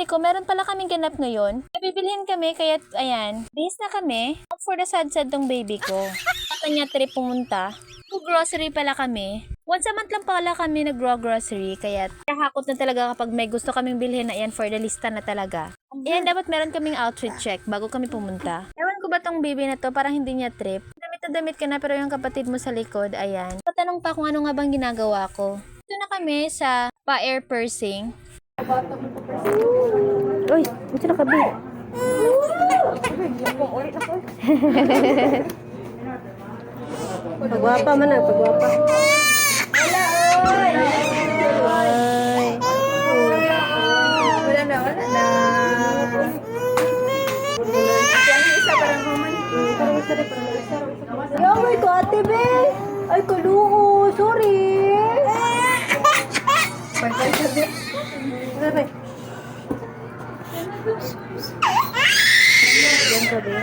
ko, meron pala kaming ganap ngayon. Bibilhin kami, kaya ayan. Bihis na kami. For the sad-sad tong baby ko. Kata niya trip pumunta. Grocery pala kami. Once a month lang pala kami nag-grocery, kaya kahakot na talaga kapag may gusto kaming bilhin na yan for the lista na talaga. Ayan, dapat meron kaming outfit check bago kami pumunta. Ewan ko ba tong baby na to, parang hindi niya trip. Damit na damit ka na, pero yung kapatid mo sa likod, ayan. Patanong pa kung ano nga bang ginagawa ko. Ito na kami sa pa-air pursing. Uy, ito na kabi. Pagwapa man na, pagwapa. Wala, oy! Ay. Wala na. Ang isa parang human. Parang isa rin, Yaway ko, ate be! Ay, kaluo! Sorry! Pagkay sabi. Sabi. Yan sabi.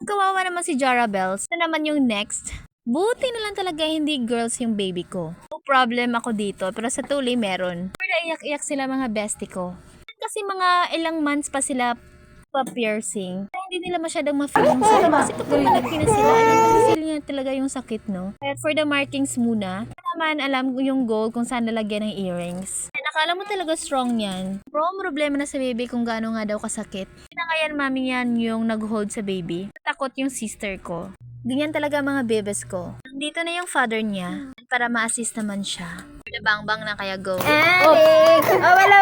Kawawa naman si Jara Bells. Na naman yung next. Buti na lang talaga hindi girls yung baby ko. No problem ako dito, pero sa tuloy meron. Pero iyak-iyak sila mga bestie ko. Kasi mga ilang months pa sila pa-piercing. Hindi nila masyadong ma-feel yung sakit. Kasi kapag malaki na sila, feel niya talaga yung sakit, no? Kaya for the markings muna, naman alam ko yung goal kung saan nalagyan ng earrings. And akala mo talaga strong yan. Pero ang problema na sa baby kung gaano nga daw kasakit. Pinangayan mami yan yung nag-hold sa baby. Takot yung sister ko. Ganyan talaga mga bebes ko. Nandito na yung father niya para ma-assist naman siya. Bang-bang na kaya go. Oh, wala.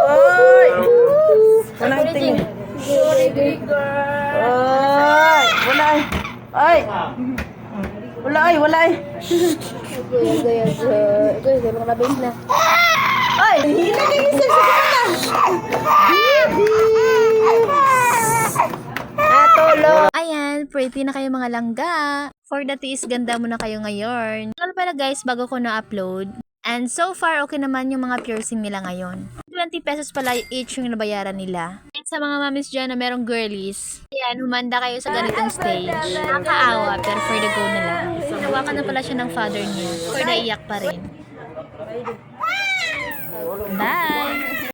Oy! Walang tingin. Sorry, big girl. Oy! Ay! Wala ay. Ito, mga labis na. Ay! Hila ka yung sa Atolo! Ayan, pretty na kayo mga langga. For the tiis, ganda mo na kayo ngayon. Lalo pala guys, bago ko na-upload. And so far, okay naman yung mga piercing nila ngayon. 20 pesos pala each yung nabayaran nila. And sa mga mamis dyan na merong girlies, ayan, humanda kayo sa ganitong stage. Nakakaawa, pero for the go na lang. Nawakan na pala siya ng father niya. For the iyak pa rin. Bye!